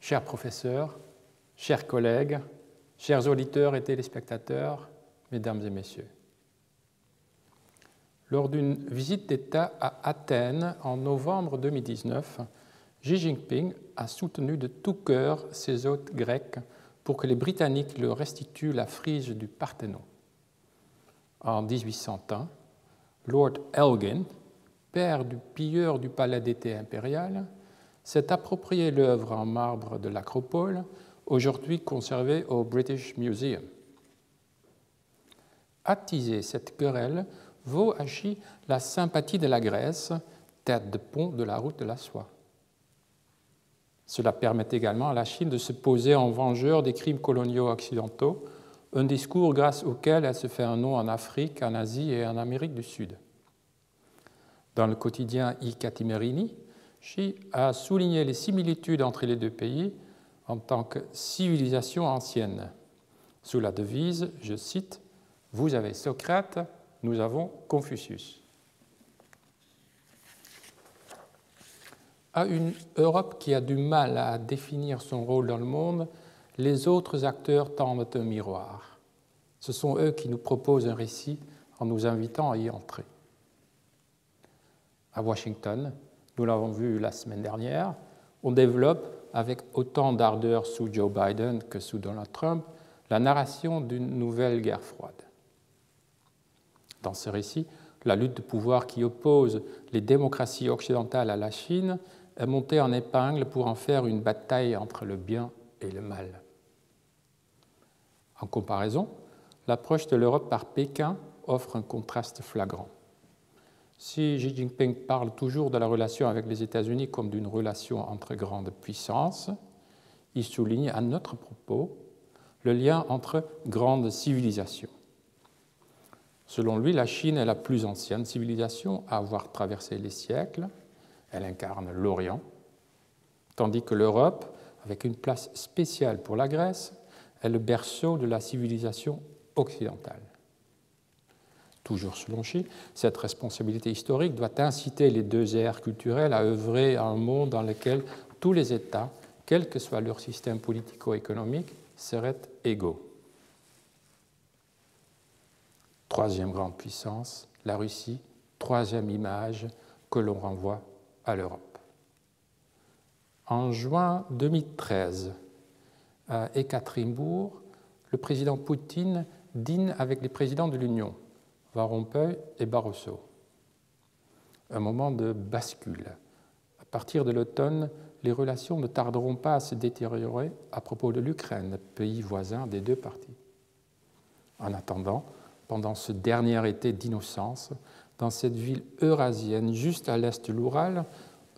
chers professeurs, chers collègues, chers auditeurs et téléspectateurs, mesdames et messieurs. Lors d'une visite d'État à Athènes en novembre 2019, Xi Jinping a soutenu de tout cœur ses hôtes grecs pour que les Britanniques leur restituent la frise du Parthénon. En 1801, Lord Elgin, père du pilleur du palais d'été impérial, s'est approprié l'œuvre en marbre de l'Acropole, aujourd'hui conservée au British Museum. Attiser cette querelle vaut à Xi la sympathie de la Grèce, tête de pont de la route de la soie. Cela permet également à la Chine de se poser en vengeur des crimes coloniaux occidentaux, un discours grâce auquel elle se fait un nom en Afrique, en Asie et en Amérique du Sud. Dans le quotidien I Catimerini, Xi a souligné les similitudes entre les deux pays en tant que civilisation ancienne, sous la devise, je cite, « Vous avez Socrate, nous avons Confucius ». À une Europe qui a du mal à définir son rôle dans le monde, les autres acteurs tendent un miroir. Ce sont eux qui nous proposent un récit en nous invitant à y entrer. À Washington, nous l'avons vu la semaine dernière, on développe, avec autant d'ardeur sous Joe Biden que sous Donald Trump, la narration d'une nouvelle guerre froide. Dans ce récit, la lutte de pouvoir qui oppose les démocraties occidentales à la Chine est montée en épingle pour en faire une bataille entre le bien et le mal. En comparaison, l'approche de l'Europe par Pékin offre un contraste flagrant. Si Xi Jinping parle toujours de la relation avec les États-Unis comme d'une relation entre grandes puissances, il souligne à notre propos le lien entre grandes civilisations. Selon lui, la Chine est la plus ancienne civilisation à avoir traversé les siècles. Elle incarne l'Orient, tandis que l'Europe, avec une place spéciale pour la Grèce, est le berceau de la civilisation occidentale. Toujours selon Xi, cette responsabilité historique doit inciter les deux aires culturelles à œuvrer à un monde dans lequel tous les États, quel que soit leur système politico-économique, seraient égaux. Troisième grande puissance, la Russie, troisième image que l'on renvoie à l'Europe. En juin 2013, à Ekaterinbourg, le président Poutine dîne avec les présidents de l'Union, Van Rompuy et Barroso. Un moment de bascule. À partir de l'automne, les relations ne tarderont pas à se détériorer à propos de l'Ukraine, pays voisin des deux parties. En attendant, pendant ce dernier été d'innocence, dans cette ville eurasienne juste à l'est de l'Oural,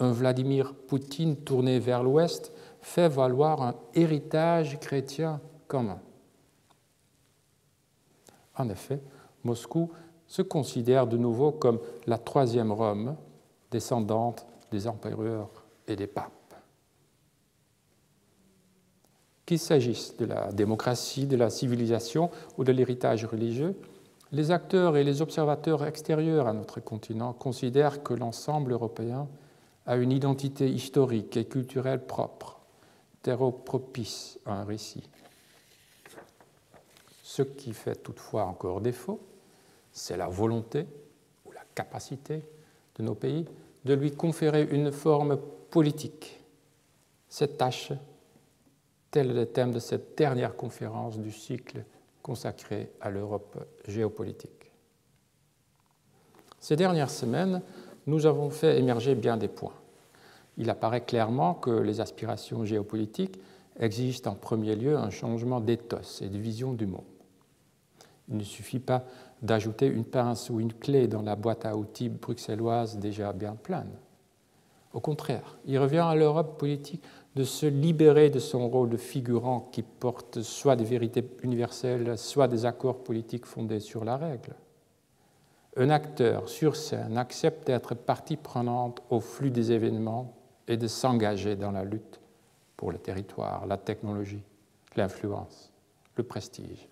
un Vladimir Poutine tourné vers l'ouest fait valoir un héritage chrétien commun. En effet, Moscou se considère de nouveau comme la troisième Rome, descendante des empereurs et des papes. Qu'il s'agisse de la démocratie, de la civilisation ou de l'héritage religieux, les acteurs et les observateurs extérieurs à notre continent considèrent que l'ensemble européen a une identité historique et culturelle propre, terreau propice à un récit. Ce qui fait toutefois encore défaut, c'est la volonté ou la capacité de nos pays de lui conférer une forme politique. Cette tâche, tel est le thème de cette dernière conférence du cycle consacré à l'Europe géopolitique. Ces dernières semaines, nous avons fait émerger bien des points. Il apparaît clairement que les aspirations géopolitiques exigent en premier lieu un changement d'éthos et de vision du monde. Il ne suffit pas d'ajouter une pince ou une clé dans la boîte à outils bruxelloise déjà bien pleine. Au contraire, il revient à l'Europe politique de se libérer de son rôle de figurant qui porte soit des vérités universelles, soit des accords politiques fondés sur la règle. Un acteur sur scène accepte d'être partie prenante au flux des événements et de s'engager dans la lutte pour le territoire, la technologie, l'influence, le prestige.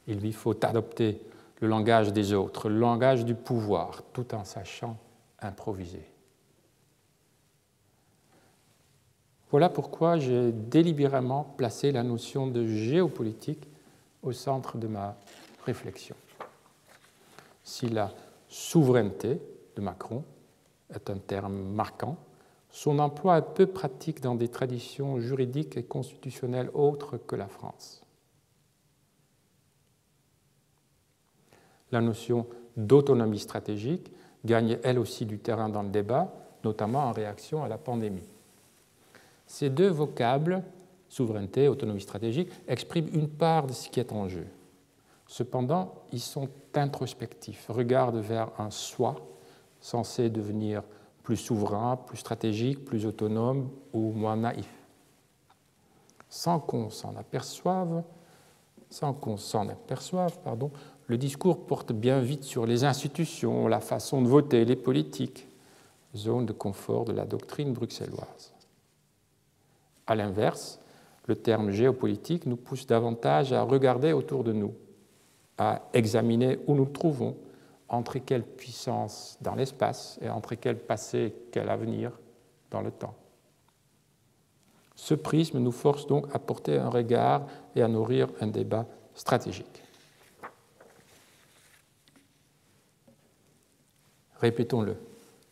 Il lui faut adopter le langage des autres, le langage du pouvoir, tout en sachant improviser. Voilà pourquoi j'ai délibérément placé la notion de géopolitique au centre de ma réflexion. Si la souveraineté de Macron est un terme marquant, son emploi est peu pratique dans des traditions juridiques et constitutionnelles autres que la France. La notion d'autonomie stratégique gagne elle aussi du terrain dans le débat, notamment en réaction à la pandémie. Ces deux vocables, souveraineté et autonomie stratégique, expriment une part de ce qui est en jeu. Cependant, ils sont introspectifs, regardent vers un soi censé devenir plus souverain, plus stratégique, plus autonome ou moins naïf. Sans qu'on s'en aperçoive, le discours porte bien vite sur les institutions, la façon de voter, les politiques, zone de confort de la doctrine bruxelloise. À l'inverse, le terme géopolitique nous pousse davantage à regarder autour de nous, à examiner où nous nous trouvons, entre quelles puissances dans l'espace et entre quel passé et quel avenir dans le temps. Ce prisme nous force donc à porter un regard et à nourrir un débat stratégique. Répétons-le,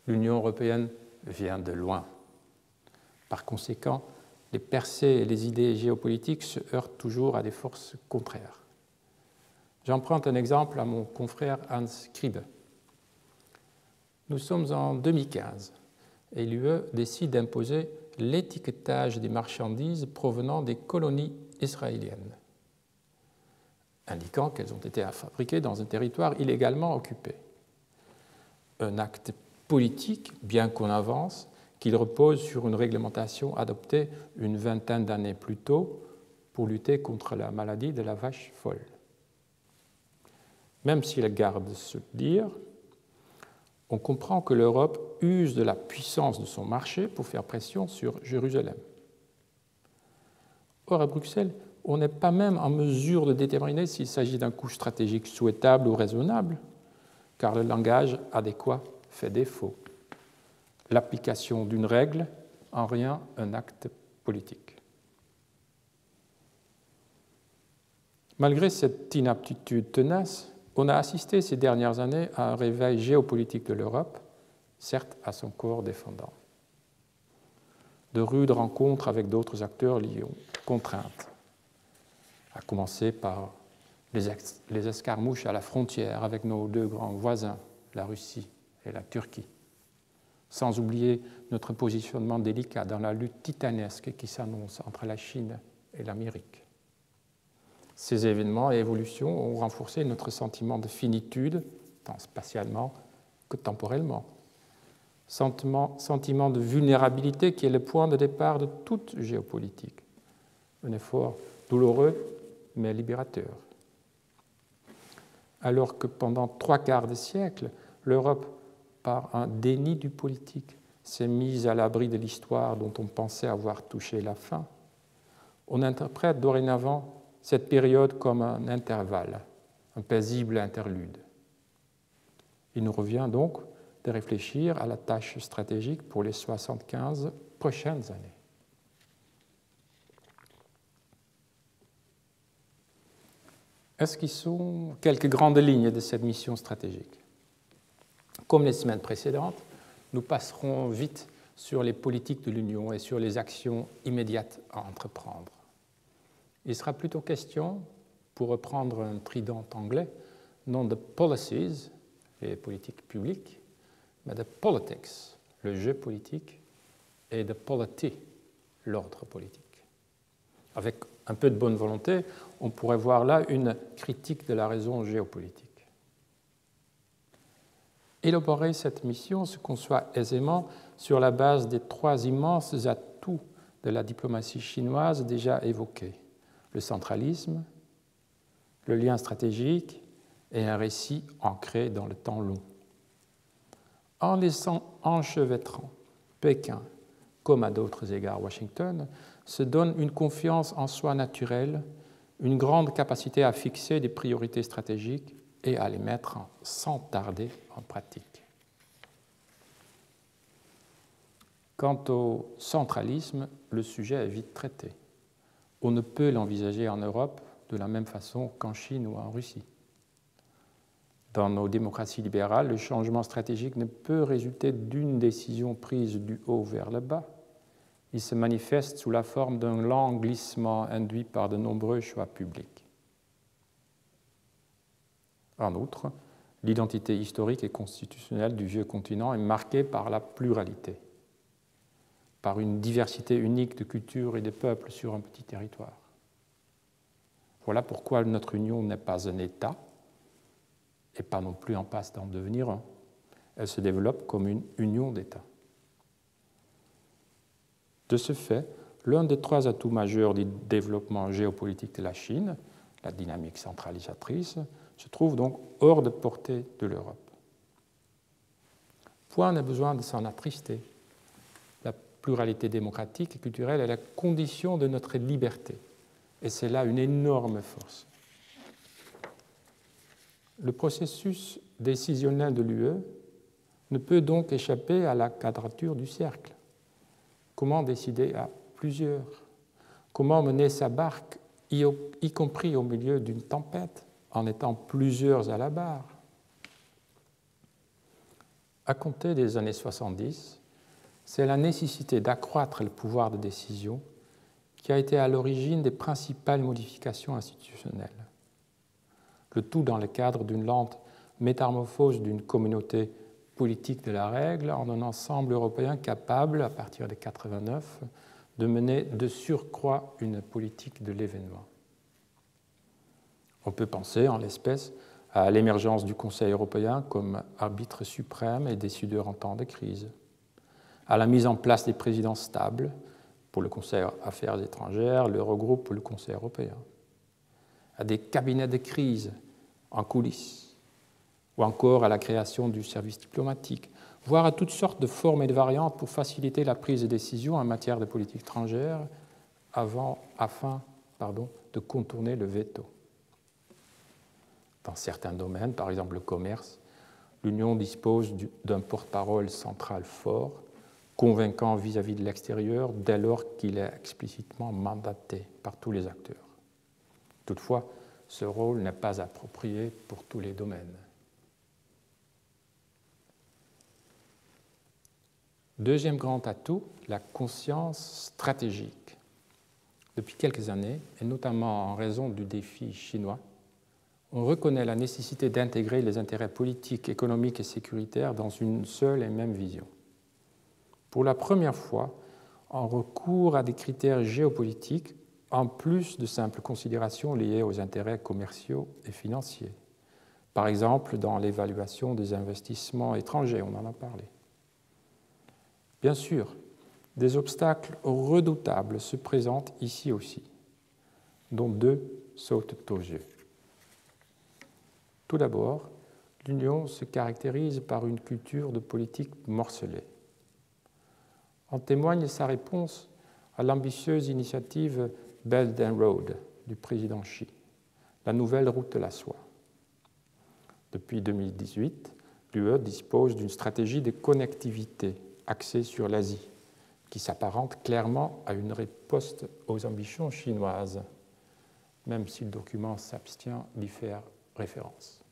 l'Union européenne vient de loin. Par conséquent, les percées et les idées géopolitiques se heurtent toujours à des forces contraires. J'emprunte un exemple à mon confrère Hans Kriebe. Nous sommes en 2015 et l'UE décide d'imposer l'étiquetage des marchandises provenant des colonies israéliennes, indiquant qu'elles ont été fabriquées dans un territoire illégalement occupé. Un acte politique, bien qu'on avance, qu'il repose sur une réglementation adoptée une vingtaine d'années plus tôt pour lutter contre la maladie de la vache folle. Même s'il garde ce dire, on comprend que l'Europe use de la puissance de son marché pour faire pression sur Jérusalem. Or, à Bruxelles, on n'est pas même en mesure de déterminer s'il s'agit d'un coût stratégique souhaitable ou raisonnable, car le langage adéquat fait défaut. L'application d'une règle, en rien un acte politique. Malgré cette inaptitude tenace, on a assisté ces dernières années à un réveil géopolitique de l'Europe, certes à son corps défendant. De rudes rencontres avec d'autres acteurs liés aux contraintes, à commencer par les escarmouches à la frontière avec nos deux grands voisins, la Russie et la Turquie, sans oublier notre positionnement délicat dans la lutte titanesque qui s'annonce entre la Chine et l'Amérique. Ces événements et évolutions ont renforcé notre sentiment de finitude, tant spatialement que temporellement. Sentiment de vulnérabilité qui est le point de départ de toute géopolitique. Un effort douloureux mais libérateur. Alors que pendant 3/4 de siècle, l'Europe, par un déni du politique, s'est mise à l'abri de l'histoire dont on pensait avoir touché la fin, on interprète dorénavant cette période comme un intervalle, un paisible interlude. Il nous revient donc de réfléchir à la tâche stratégique pour les 75 prochaines années. Esquissons quelques grandes lignes de cette mission stratégique. Comme les semaines précédentes, nous passerons vite sur les politiques de l'Union et sur les actions immédiates à entreprendre. Il sera plutôt question, pour reprendre un trident anglais, non de policies, les politiques publiques, mais de politics, le jeu politique, et de polity, l'ordre politique. Avec un peu de bonne volonté, on pourrait voir là une critique de la raison géopolitique. Élaborer cette mission se conçoit aisément sur la base des 3 immenses atouts de la diplomatie chinoise déjà évoqués: le centralisme, le lien stratégique et un récit ancré dans le temps long. En laissant enchevêtrant, Pékin, comme à d'autres égards Washington, se donne une confiance en soi naturelle, une grande capacité à fixer des priorités stratégiques et à les mettre sans tarder en pratique. Quant au centralisme, le sujet est vite traité. On ne peut l'envisager en Europe de la même façon qu'en Chine ou en Russie. Dans nos démocraties libérales, le changement stratégique ne peut résulter d'une décision prise du haut vers le bas. Il se manifeste sous la forme d'un lent glissement induit par de nombreux choix publics. En outre, l'identité historique et constitutionnelle du vieux continent est marquée par la pluralité, par une diversité unique de cultures et de peuples sur un petit territoire. Voilà pourquoi notre union n'est pas un État, et pas non plus en passe d'en devenir un. Elle se développe comme une union d'États. De ce fait, l'un des trois atouts majeurs du développement géopolitique de la Chine, la dynamique centralisatrice, se trouve donc hors de portée de l'Europe. Point n'est besoin de s'en attrister. La pluralité démocratique et culturelle est la condition de notre liberté, et c'est là une énorme force. Le processus décisionnel de l'UE ne peut donc échapper à la quadrature du cercle. Comment décider à plusieurs? Comment mener sa barque, y compris au milieu d'une tempête, en étant plusieurs à la barre? À compter des années 70, c'est la nécessité d'accroître le pouvoir de décision qui a été à l'origine des principales modifications institutionnelles. Le tout dans le cadre d'une lente métamorphose d'une communauté politique de la règle en un ensemble européen capable, à partir de 1989, de mener de surcroît une politique de l'événement. On peut penser, en l'espèce, à l'émergence du Conseil européen comme arbitre suprême et décideur en temps de crise, à la mise en place des présidences stables pour le Conseil Affaires étrangères, l'Eurogroupe ou le Conseil européen, à des cabinets de crise en coulisses, ou encore à la création du service diplomatique, voire à toutes sortes de formes et de variantes pour faciliter la prise de décision en matière de politique étrangère afin de contourner le veto. Dans certains domaines, par exemple le commerce, l'Union dispose d'un porte-parole central fort, convaincant vis-à-vis de l'extérieur dès lors qu'il est explicitement mandaté par tous les acteurs. Toutefois, ce rôle n'est pas approprié pour tous les domaines. Deuxième grand atout, la conscience stratégique. Depuis quelques années, et notamment en raison du défi chinois, on reconnaît la nécessité d'intégrer les intérêts politiques, économiques et sécuritaires dans une seule et même vision. Pour la première fois, on recourt à des critères géopolitiques en plus de simples considérations liées aux intérêts commerciaux et financiers. Par exemple, dans l'évaluation des investissements étrangers, on en a parlé. Bien sûr, des obstacles redoutables se présentent ici aussi, dont deux sautent aux yeux. Tout d'abord, l'Union se caractérise par une culture de politique morcelée. En témoigne sa réponse à l'ambitieuse initiative Belt and Road du président Xi, la nouvelle route de la soie. Depuis 2018, l'UE dispose d'une stratégie de connectivité axée sur l'Asie, qui s'apparente clairement à une riposte aux ambitions chinoises, même si le document s'abstient d'y faire référence.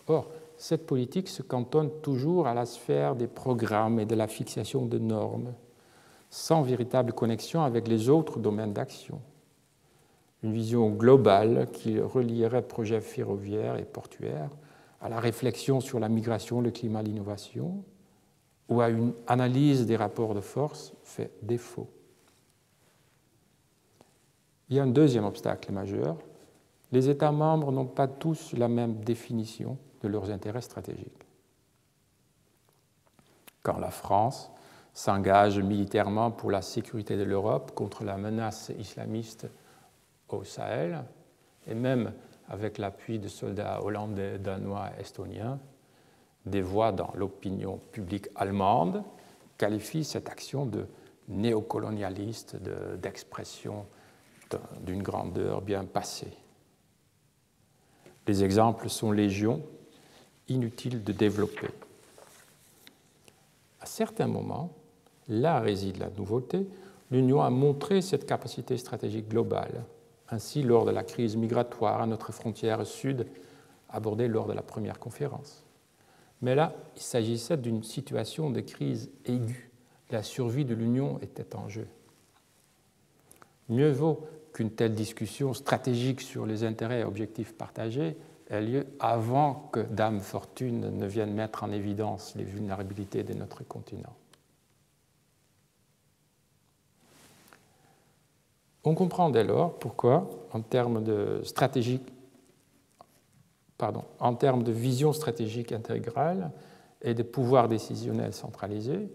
Or, cette politique se cantonne toujours à la sphère des programmes et de la fixation de normes, sans véritable connexion avec les autres domaines d'action. Une vision globale qui relierait projets ferroviaires et portuaires à la réflexion sur la migration, le climat, l'innovation, ou à une analyse des rapports de force fait défaut. Il y a un deuxième obstacle majeur. Les États membres n'ont pas tous la même définition de leurs intérêts stratégiques. Quand la France s'engage militairement pour la sécurité de l'Europe contre la menace islamiste au Sahel, et même avec l'appui de soldats hollandais, danois et estoniens, des voix dans l'opinion publique allemande qualifient cette action de néocolonialiste, d'expression d'une grandeur bien passée. Les exemples sont légion, inutile de développer. À certains moments, Là réside la nouveauté. L'Union a montré cette capacité stratégique globale. Ainsi, lors de la crise migratoire à notre frontière sud, abordée lors de la première conférence. Mais là, il s'agissait d'une situation de crise aiguë. La survie de l'Union était en jeu. Mieux vaut qu'une telle discussion stratégique sur les intérêts et objectifs partagés ait lieu avant que Dame Fortune ne vienne mettre en évidence les vulnérabilités de notre continent. On comprend dès lors pourquoi, en termes de vision stratégique intégrale et de pouvoir décisionnel centralisé,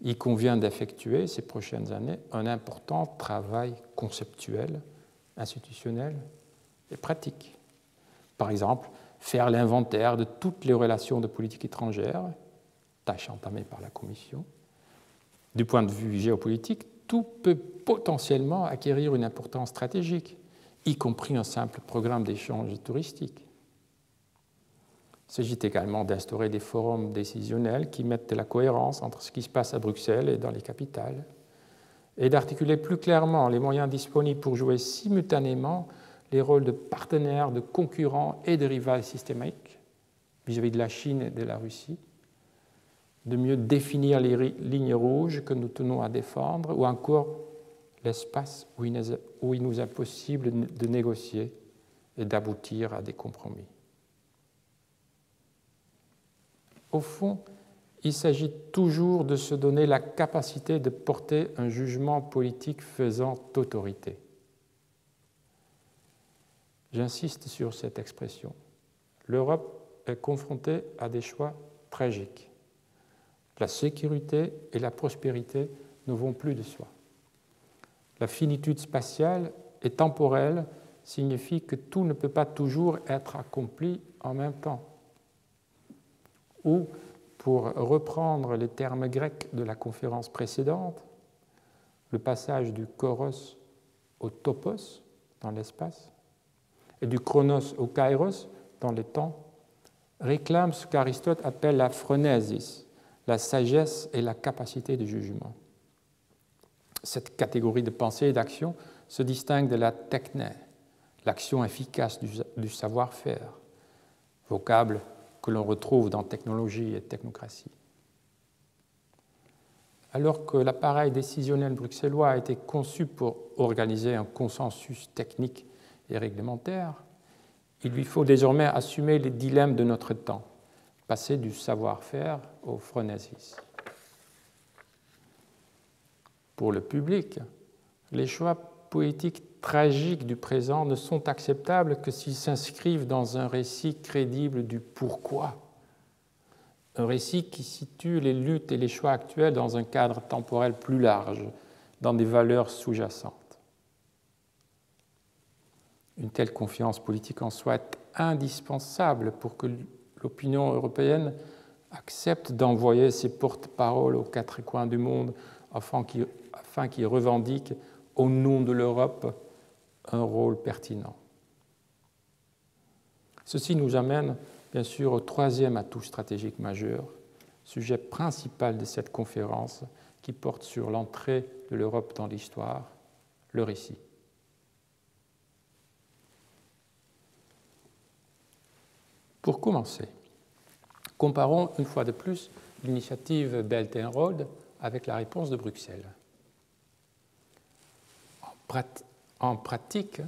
il convient d'effectuer ces prochaines années un important travail conceptuel, institutionnel et pratique. Par exemple, faire l'inventaire de toutes les relations de politique étrangère, tâche entamée par la Commission. Du point de vue géopolitique, tout peut potentiellement acquérir une importance stratégique, y compris un simple programme d'échange touristique. Il s'agit également d'instaurer des forums décisionnels qui mettent de la cohérence entre ce qui se passe à Bruxelles et dans les capitales, et d'articuler plus clairement les moyens disponibles pour jouer simultanément les rôles de partenaires, de concurrents et de rivales systémiques vis-à-vis de la Chine et de la Russie, de mieux définir les lignes rouges que nous tenons à défendre, ou encore l'espace où il nous est possible de négocier et d'aboutir à des compromis. Au fond, il s'agit toujours de se donner la capacité de porter un jugement politique faisant autorité. J'insiste sur cette expression. L'Europe est confrontée à des choix tragiques. La sécurité et la prospérité ne vont plus de soi. La finitude spatiale et temporelle signifie que tout ne peut pas toujours être accompli en même temps. Ou, pour reprendre les termes grecs de la conférence précédente, le passage du kairos au topos dans l'espace et du chronos au kairos dans le temps réclame ce qu'Aristote appelle la phronésis, la sagesse et la capacité de jugement. Cette catégorie de pensée et d'action se distingue de la techné, l'action efficace du savoir-faire, vocable que l'on retrouve dans technologie et technocratie. Alors que l'appareil décisionnel bruxellois a été conçu pour organiser un consensus technique et réglementaire, il lui faut désormais assumer les dilemmes de notre temps, passer du savoir-faire au phronésis. Pour le public, les choix politiques tragiques du présent ne sont acceptables que s'ils s'inscrivent dans un récit crédible du pourquoi, un récit qui situe les luttes et les choix actuels dans un cadre temporel plus large, dans des valeurs sous-jacentes. Une telle confiance politique en soi est indispensable pour que l'opinion européenne accepte d'envoyer ses porte-paroles aux quatre coins du monde afin qu'ils revendiquent au nom de l'Europe un rôle pertinent. Ceci nous amène bien sûr au troisième atout stratégique majeur, sujet principal de cette conférence qui porte sur l'entrée de l'Europe dans l'histoire, le récit. Pour commencer, comparons une fois de plus l'initiative Belt and Road avec la réponse de Bruxelles. En pratique,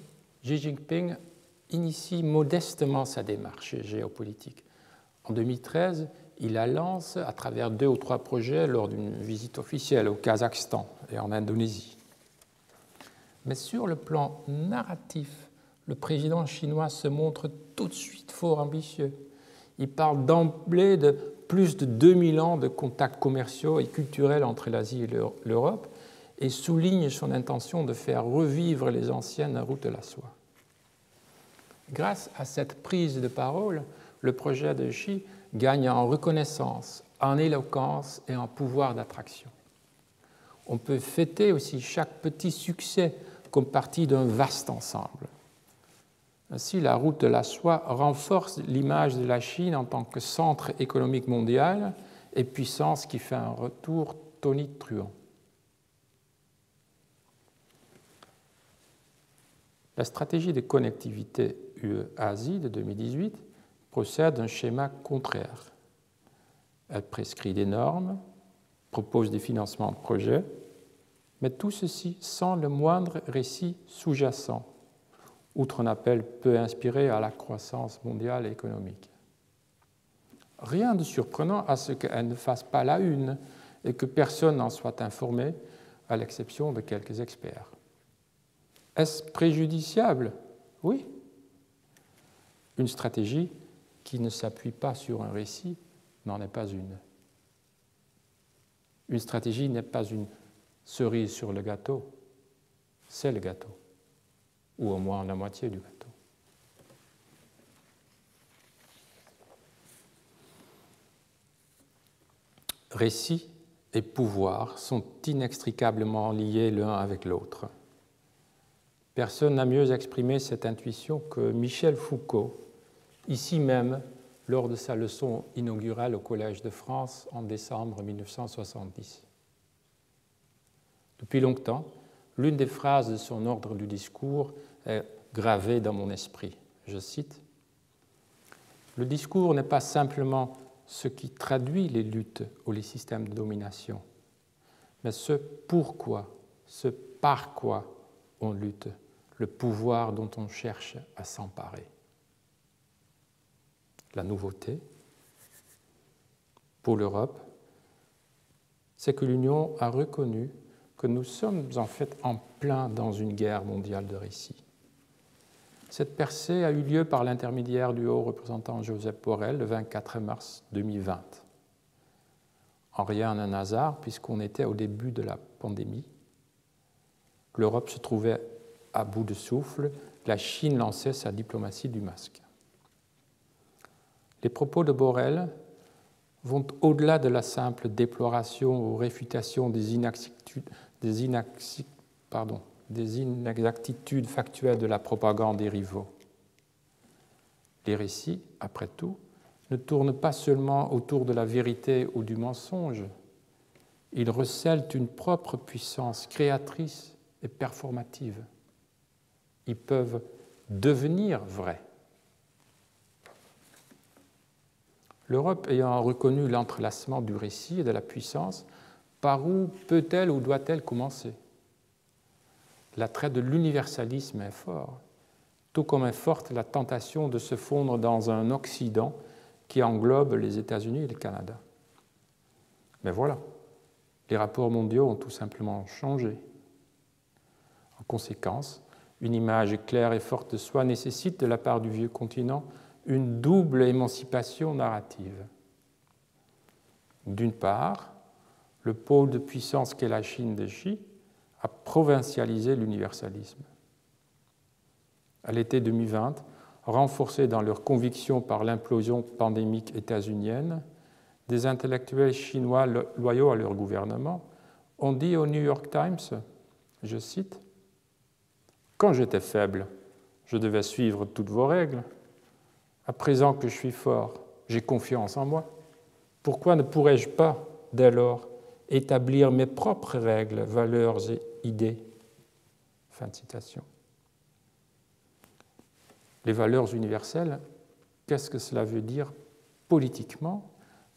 Xi Jinping initie modestement sa démarche géopolitique. En 2013, il la lance à travers 2 ou 3 projets lors d'une visite officielle au Kazakhstan et en Indonésie. Mais sur le plan narratif, le président chinois se montre tout de suite fort ambitieux. Il parle d'emblée de plus de 2000 ans de contacts commerciaux et culturels entre l'Asie et l'Europe et souligne son intention de faire revivre les anciennes routes de la soie. Grâce à cette prise de parole, le projet de Xi gagne en reconnaissance, en éloquence et en pouvoir d'attraction. On peut fêter aussi chaque petit succès comme partie d'un vaste ensemble. Ainsi, la route de la soie renforce l'image de la Chine en tant que centre économique mondial et puissance qui fait un retour tonitruant. La stratégie de connectivité UE-Asie de 2018 procède d'un schéma contraire. Elle prescrit des normes, propose des financements de projets, mais tout ceci sans le moindre récit sous-jacent, outre un appel peu inspiré à la croissance mondiale et économique. Rien de surprenant à ce qu'elle ne fasse pas la une et que personne n'en soit informé, à l'exception de quelques experts. Est-ce préjudiciable? Oui. Une stratégie qui ne s'appuie pas sur un récit n'en est pas une. Une stratégie n'est pas une cerise sur le gâteau, c'est le gâteau, ou au moins la moitié du gâteau. Récit et pouvoir sont inextricablement liés l'un avec l'autre. Personne n'a mieux exprimé cette intuition que Michel Foucault, ici même, lors de sa leçon inaugurale au Collège de France en décembre 1970. Depuis longtemps, l'une des phrases de son ordre du discours est gravée dans mon esprit. Je cite : « Le discours n'est pas simplement ce qui traduit les luttes ou les systèmes de domination, mais ce pourquoi, ce par quoi on lutte, le pouvoir dont on cherche à s'emparer. » La nouveauté pour l'Europe, c'est que l'Union a reconnu que nous sommes en fait en plein dans une guerre mondiale de récits. Cette percée a eu lieu par l'intermédiaire du haut représentant Josep Borrell le 24 mars 2020. En rien un hasard, puisqu'on était au début de la pandémie. L'Europe se trouvait à bout de souffle, la Chine lançait sa diplomatie du masque. Les propos de Borrell vont au-delà de la simple déploration ou réfutation des inexactitudes factuelles de la propagande des rivaux. Les récits, après tout, ne tournent pas seulement autour de la vérité ou du mensonge, ils recèlent une propre puissance créatrice et performative. Ils peuvent devenir vrais. L'Europe ayant reconnu l'entrelacement du récit et de la puissance, par où peut-elle ou doit-elle commencer? L'attrait de l'universalisme est fort, tout comme est forte la tentation de se fondre dans un Occident qui englobe les États-Unis et le Canada. Mais voilà, les rapports mondiaux ont tout simplement changé. En conséquence, une image claire et forte de soi nécessite de la part du vieux continent une double émancipation narrative. D'une part, le pôle de puissance qu'est la Chine de Xi a provincialisé l'universalisme. À l'été 2020, renforcés dans leurs convictions par l'implosion pandémique états-unienne, des intellectuels chinois loyaux à leur gouvernement ont dit au New York Times, je cite, « Quand j'étais faible, je devais suivre toutes vos règles. À présent que je suis fort, j'ai confiance en moi. Pourquoi ne pourrais-je pas, dès lors, établir mes propres règles, valeurs et idées ?» Fin de citation. Les valeurs universelles, qu'est-ce que cela veut dire politiquement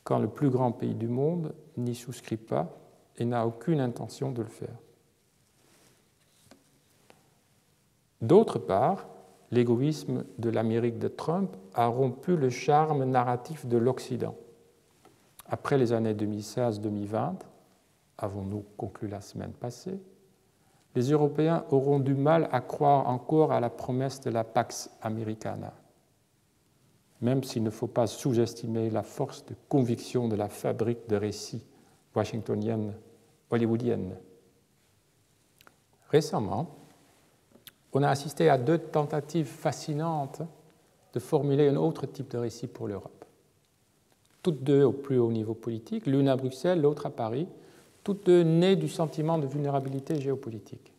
quand le plus grand pays du monde n'y souscrit pas et n'a aucune intention de le faire? D'autre part, l'égoïsme de l'Amérique de Trump a rompu le charme narratif de l'Occident. Après les années 2016-2020, avons-nous conclu la semaine passée, les Européens auront du mal à croire encore à la promesse de la Pax Americana, même s'il ne faut pas sous-estimer la force de conviction de la fabrique de récits washingtonienne, hollywoodienne. Récemment, on a assisté à deux tentatives fascinantes de formuler un autre type de récit pour l'Europe. Toutes deux au plus haut niveau politique, l'une à Bruxelles, l'autre à Paris, toutes deux nées du sentiment de vulnérabilité géopolitique.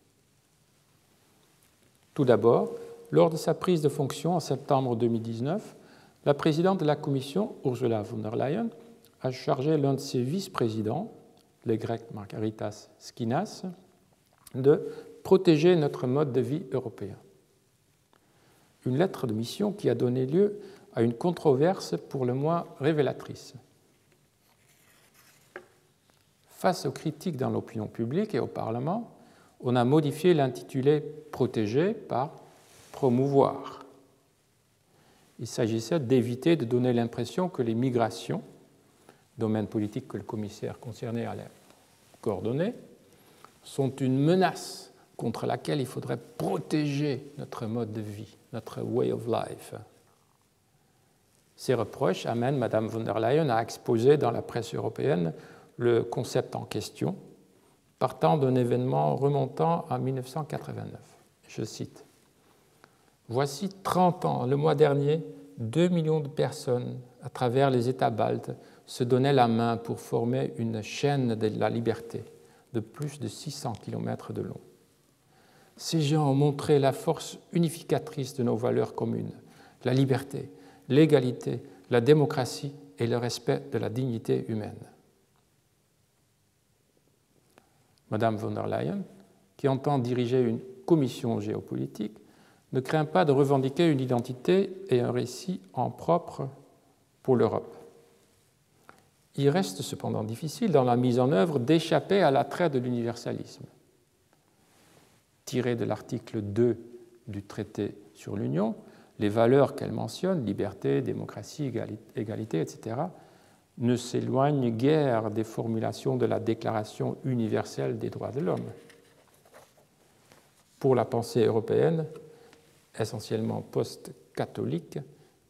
Tout d'abord, lors de sa prise de fonction en septembre 2019, la présidente de la Commission, Ursula von der Leyen, a chargé l'un de ses vice-présidents, le grec Margaritas Skinas, de protéger notre mode de vie européen. une lettre de mission qui a donné lieu à une controverse pour le moins révélatrice. Face aux critiques dans l'opinion publique et au Parlement, on a modifié l'intitulé « Protéger » par « Promouvoir ». Il s'agissait d'éviter de donner l'impression que les migrations, domaine politique que le commissaire concerné allait coordonner, sont une menace contre laquelle il faudrait protéger notre mode de vie, notre way of life. Ces reproches amènent Mme von der Leyen à exposer dans la presse européenne le concept en question, partant d'un événement remontant à 1989. Je cite: « Voici 30 ans, le mois dernier, 2 millions de personnes à travers les États baltes se donnaient la main pour former une chaîne de la liberté de plus de 600 km de long. Ces gens ont montré la force unificatrice de nos valeurs communes, la liberté, l'égalité, la démocratie et le respect de la dignité humaine. » Madame von der Leyen, qui entend diriger une commission géopolitique, ne craint pas de revendiquer une identité et un récit en propre pour l'Europe. Il reste cependant difficile dans la mise en œuvre d'échapper à l'attrait de l'universalisme. Tiré de l'article 2 du traité sur l'Union, les valeurs qu'elle mentionne, liberté, démocratie, égalité, etc., ne s'éloignent guère des formulations de la Déclaration universelle des droits de l'homme. Pour la pensée européenne, essentiellement post-catholique,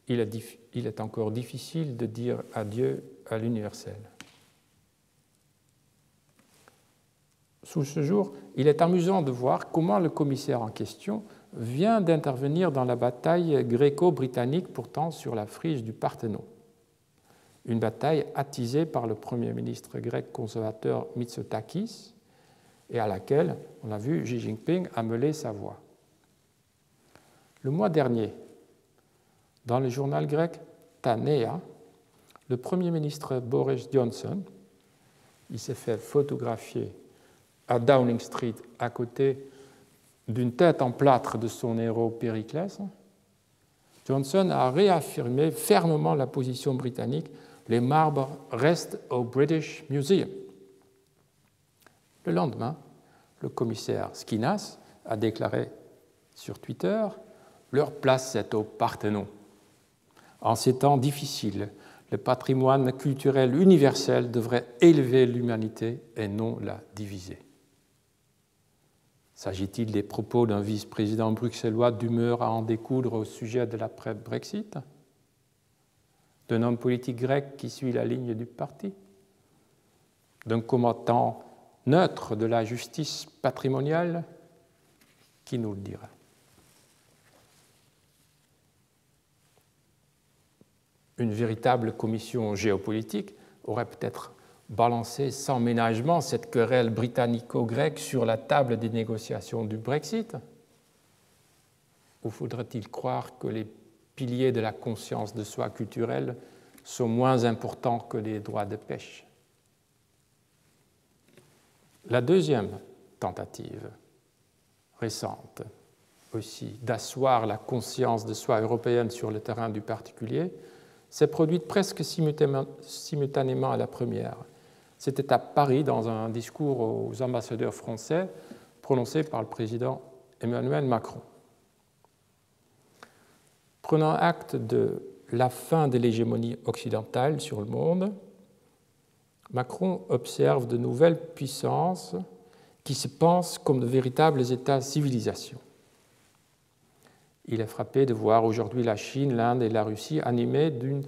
il est encore difficile de dire adieu à l'universel. Sous ce jour, il est amusant de voir comment le commissaire en question vient d'intervenir dans la bataille gréco-britannique pourtant sur la friche du Parthénon. Une bataille attisée par le Premier ministre grec conservateur Mitsotakis et à laquelle, on l'a vu, Xi Jinping a mêlé sa voix. Le mois dernier, dans le journal grec Ta Nea, le Premier ministre Boris Johnson, il s'est fait photographier à Downing Street à côté d'une tête en plâtre de son héros Périclès. Johnson a réaffirmé fermement la position britannique: les marbres restent au British Museum. Le lendemain, le commissaire Skinas a déclaré sur Twitter: leur place est au Parthénon. En ces temps difficiles, le patrimoine culturel universel devrait élever l'humanité et non la diviser. S'agit-il des propos d'un vice-président bruxellois d'humeur à en découdre au sujet de l'après-Brexit? D'un homme politique grec qui suit la ligne du parti? D'un combattant neutre de la justice patrimoniale? Qui nous le dira? Une véritable commission géopolitique aurait peut-être balancé sans ménagement cette querelle britannico-grecque sur la table des négociations du Brexit? Ou faudrait-il croire que les piliers de la conscience de soi culturelle sont moins importants que les droits de pêche? La deuxième tentative récente aussi d'asseoir la conscience de soi européenne sur le terrain du particulier s'est produite presque simultanément à la première. C'était à Paris, dans un discours aux ambassadeurs français prononcé par le président Emmanuel Macron. Prenant acte de la fin de l'hégémonie occidentale sur le monde, Macron observe de nouvelles puissances qui se pensent comme de véritables États-civilisations. Il est frappé de voir aujourd'hui la Chine, l'Inde et la Russie animées d'une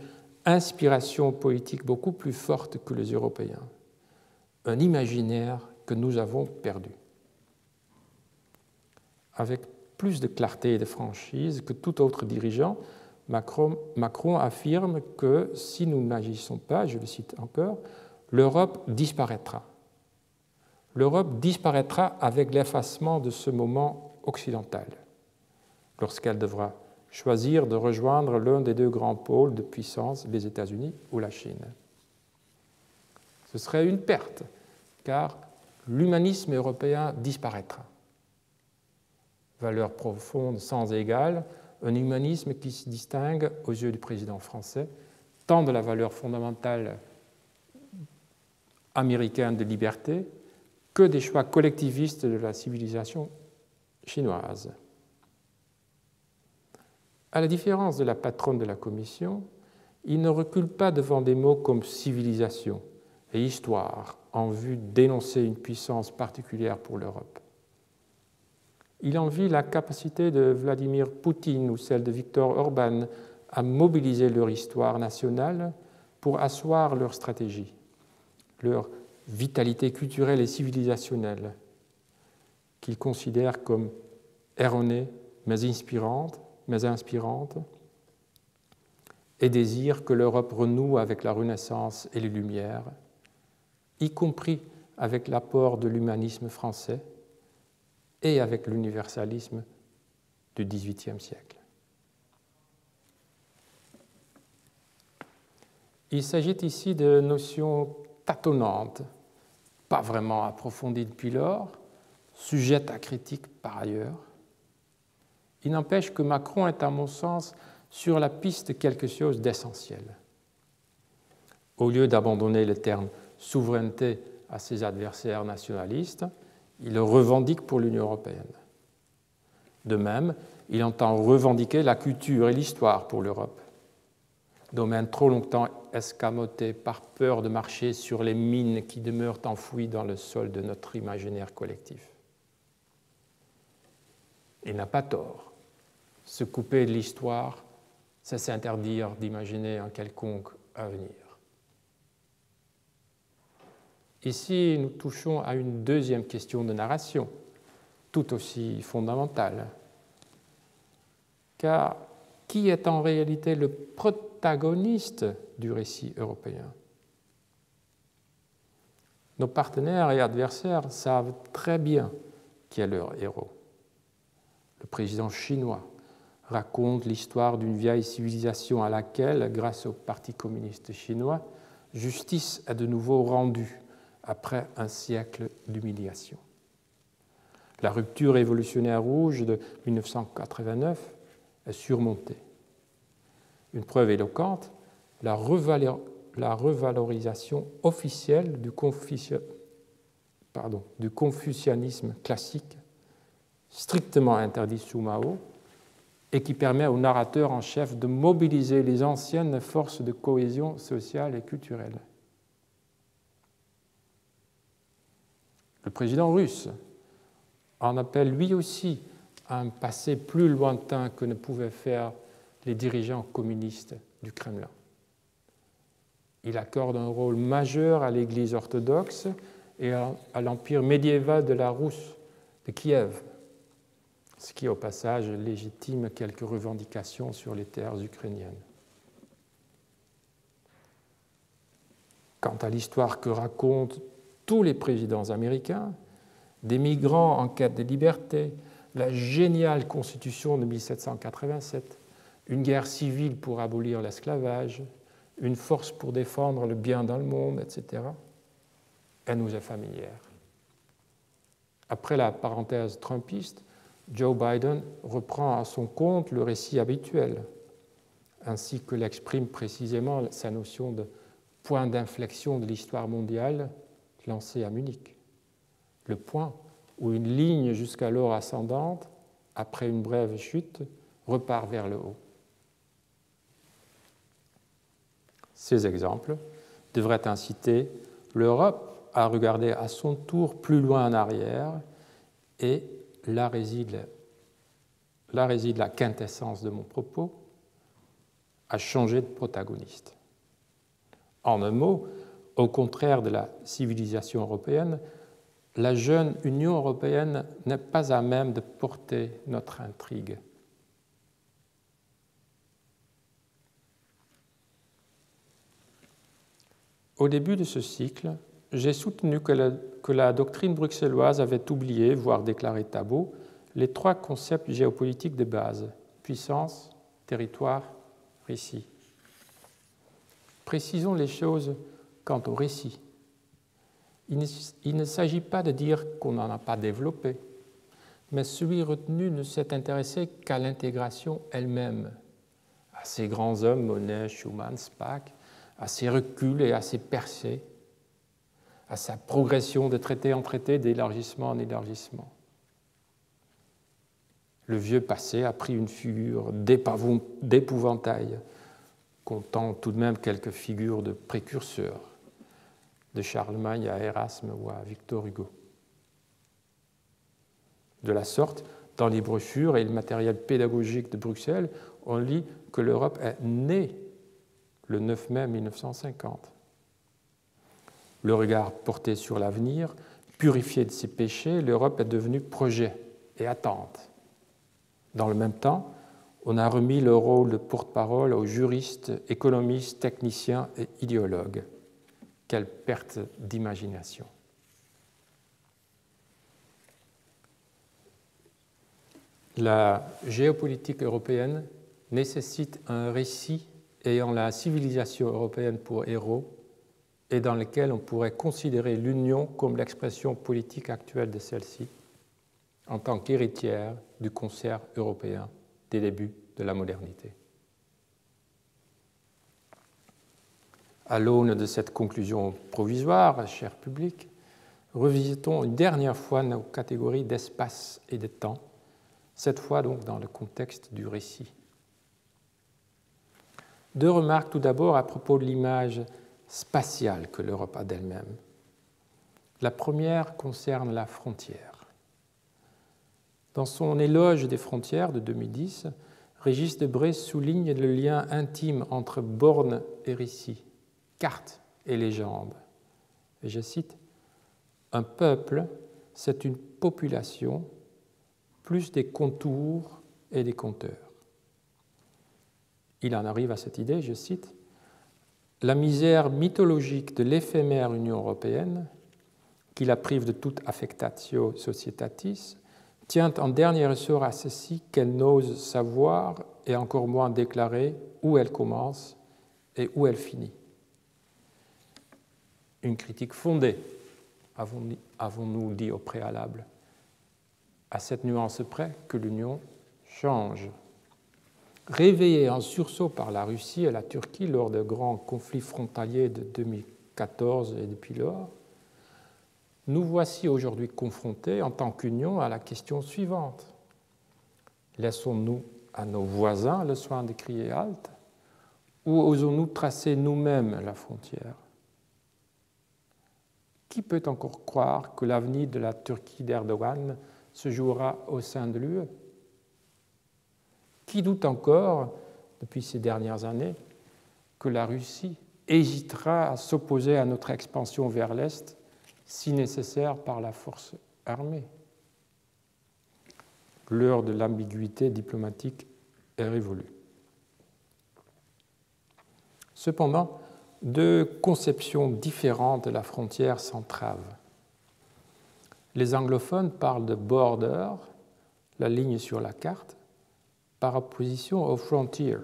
inspiration politique beaucoup plus forte que les Européens, un imaginaire que nous avons perdu. Avec plus de clarté et de franchise que tout autre dirigeant, Macron affirme que si nous n'agissons pas, je le cite encore, l'Europe disparaîtra. L'Europe disparaîtra avec l'effacement de ce moment occidental, lorsqu'elle devra choisir de rejoindre l'un des deux grands pôles de puissance, les États-Unis ou la Chine. Ce serait une perte, car l'humanisme européen disparaîtra. Valeur profonde sans égale, un humanisme qui se distingue aux yeux du président français tant de la valeur fondamentale américaine de liberté que des choix collectivistes de la civilisation chinoise. À la différence de la patronne de la Commission, il ne recule pas devant des mots comme civilisation et histoire en vue d'énoncer une puissance particulière pour l'Europe. Il envie la capacité de Vladimir Poutine ou celle de Viktor Orban à mobiliser leur histoire nationale pour asseoir leur stratégie, leur vitalité culturelle et civilisationnelle, qu'ils considèrent comme erronée mais inspirante, et désirent que l'Europe renoue avec la Renaissance et les Lumières, y compris avec l'apport de l'humanisme français et avec l'universalisme du XVIIIe siècle. Il s'agit ici de notions tâtonnantes, pas vraiment approfondies depuis lors, sujettes à critique par ailleurs. Il n'empêche que Macron est, à mon sens, sur la piste de quelque chose d'essentiel. Au lieu d'abandonner le terme souveraineté à ses adversaires nationalistes, il le revendique pour l'Union européenne. De même, il entend revendiquer la culture et l'histoire pour l'Europe, domaine trop longtemps escamoté par peur de marcher sur les mines qui demeurent enfouies dans le sol de notre imaginaire collectif. Il n'a pas tort. Se couper de l'histoire, c'est s'interdire d'imaginer un quelconque avenir. Ici, nous touchons à une deuxième question de narration, tout aussi fondamentale. Car qui est en réalité le protagoniste du récit européen? Nos partenaires et adversaires savent très bien qui est leur héros. Le président chinois raconte l'histoire d'une vieille civilisation à laquelle, grâce au Parti communiste chinois, justice est de nouveau rendue après un siècle d'humiliation. La rupture révolutionnaire rouge de 1989 est surmontée. Une preuve éloquente, la revalorisation officielle du confucianisme classique, strictement interdit sous Mao, et qui permet au narrateur en chef de mobiliser les anciennes forces de cohésion sociale et culturelle. Le président russe en appelle lui aussi à un passé plus lointain que ne pouvaient faire les dirigeants communistes du Kremlin. Il accorde un rôle majeur à l'Église orthodoxe et à l'empire médiéval de la Rousse, de Kiev, ce qui, au passage, légitime quelques revendications sur les terres ukrainiennes. Quant à l'histoire que racontent tous les présidents américains, des migrants en quête de liberté, la géniale Constitution de 1787, une guerre civile pour abolir l'esclavage, une force pour défendre le bien dans le monde, etc., elle nous est familière. Après la parenthèse trumpiste, Joe Biden reprend à son compte le récit habituel, ainsi que l'exprime précisément sa notion de point d'inflexion de l'histoire mondiale lancée à Munich. Le point où une ligne jusqu'alors ascendante, après une brève chute, repart vers le haut. Ces exemples devraient inciter l'Europe à regarder à son tour plus loin en arrière, et là réside la quintessence de mon propos, à changer de protagoniste. En un mot, au contraire de la civilisation européenne, la jeune Union européenne n'est pas à même de porter notre intrigue. Au début de ce cycle, j'ai soutenu que la doctrine bruxelloise avait oublié, voire déclaré tabou, les trois concepts géopolitiques de base, puissance, territoire, récit. Précisons les choses quant au récit. Il ne s'agit pas de dire qu'on n'en a pas développé, mais celui retenu ne s'est intéressé qu'à l'intégration elle-même, à ces grands hommes, Monet, Schumann, Spaak, à ses reculs et à ses percées, à sa progression de traité en traité, d'élargissement en élargissement. Le vieux passé a pris une figure d'épouvantail, comptant tout de même quelques figures de précurseurs, de Charlemagne à Erasme ou à Victor Hugo. De la sorte, dans les brochures et le matériel pédagogique de Bruxelles, on lit que l'Europe est née le 9 mai 1950. Le regard porté sur l'avenir, purifié de ses péchés, l'Europe est devenue projet et attente. Dans le même temps, on a remis le rôle de porte-parole aux juristes, économistes, techniciens et idéologues. Quelle perte d'imagination. La géopolitique européenne nécessite un récit ayant la civilisation européenne pour héros et dans lequel on pourrait considérer l'Union comme l'expression politique actuelle de celle-ci, en tant qu'héritière du concert européen des débuts de la modernité. À l'aune de cette conclusion provisoire, cher public, revisitons une dernière fois nos catégories d'espace et de temps, cette fois donc dans le contexte du récit. Deux remarques tout d'abord à propos de l'image spatiale que l'Europe a d'elle-même. La première concerne la frontière. Dans son éloge des frontières de 2010, Régis Debray souligne le lien intime entre borne et récit, carte et légende. Et je cite, « Un peuple, c'est une population, plus des contours et des compteurs. » Il en arrive à cette idée, je cite, « La misère mythologique de l'éphémère Union européenne, qui la prive de toute affectatio societatis, tient en dernier ressort à ceci qu'elle n'ose savoir et encore moins déclarer où elle commence et où elle finit. » Une critique fondée, avons-nous dit au préalable, à cette nuance près que l'Union change. Réveillée en sursaut par la Russie et la Turquie lors des grands conflits frontaliers de 2014 et depuis lors, nous voici aujourd'hui confrontés en tant qu'Union à la question suivante. Laissons-nous à nos voisins le soin de crier halte ou osons-nous tracer nous-mêmes la frontière? Qui peut encore croire que l'avenir de la Turquie d'Erdogan se jouera au sein de l'UE? Qui doute encore, depuis ces dernières années, que la Russie hésitera à s'opposer à notre expansion vers l'Est, si nécessaire par la force armée? L'heure de l'ambiguïté diplomatique est révolue. Cependant, deux conceptions différentes de la frontière s'entravent. Les anglophones parlent de border, la ligne sur la carte, par opposition au frontier,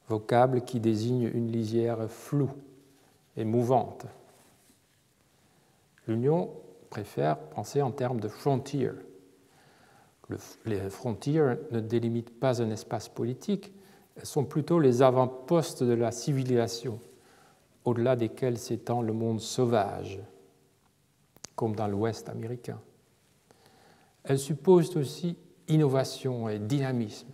vocable qui désigne une lisière floue et mouvante. L'Union préfère penser en termes de frontier. Les frontières ne délimitent pas un espace politique, elles sont plutôt les avant-postes de la civilisation, au-delà desquels s'étend le monde sauvage, comme dans l'Ouest américain. Elles supposent aussi innovation et dynamisme.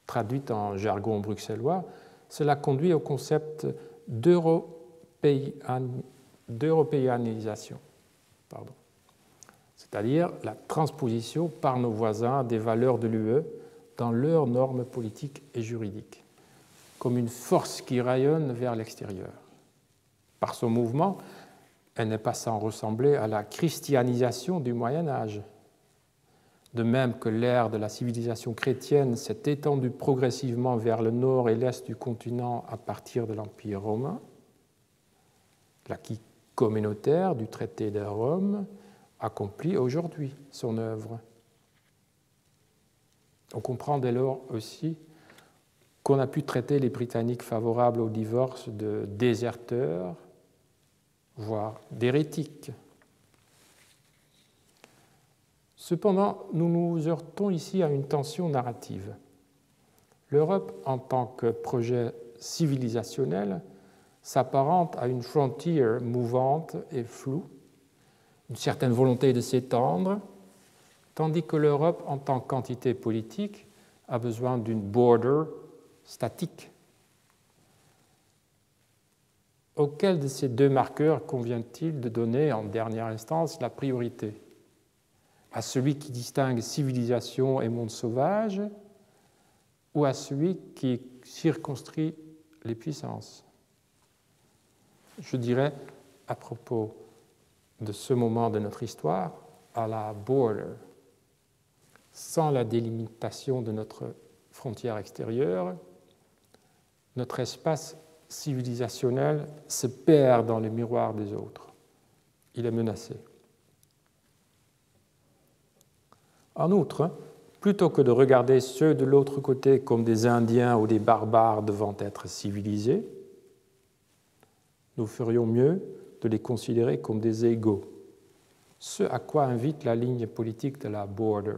Traduite en jargon bruxellois, cela conduit au concept d'européanisation, c'est-à-dire la transposition par nos voisins des valeurs de l'UE dans leurs normes politiques et juridiques, comme une force qui rayonne vers l'extérieur. Par son mouvement, elle n'est pas sans ressembler à la christianisation du Moyen Âge. De même que l'ère de la civilisation chrétienne s'est étendue progressivement vers le nord et l'est du continent à partir de l'Empire romain, l'acquis communautaire du traité de Rome accomplit aujourd'hui son œuvre. On comprend dès lors aussi qu'on a pu traiter les Britanniques favorables au divorce de déserteurs, voire d'hérétiques. Cependant, nous nous heurtons ici à une tension narrative. L'Europe, en tant que projet civilisationnel, s'apparente à une frontière mouvante et floue, une certaine volonté de s'étendre, tandis que l'Europe, en tant qu'entité politique, a besoin d'une border statique. Auquel de ces deux marqueurs convient-il de donner en dernière instance la priorité? À celui qui distingue civilisation et monde sauvage ou à celui qui circonscrit les puissances? Je dirais, à propos de ce moment de notre histoire, à la border. Sans la délimitation de notre frontière extérieure, notre espace civilisationnel se perd dans le miroir des autres. Il est menacé. En outre, plutôt que de regarder ceux de l'autre côté comme des Indiens ou des barbares devant être civilisés, nous ferions mieux de les considérer comme des égaux, ce à quoi invite la ligne politique de la border,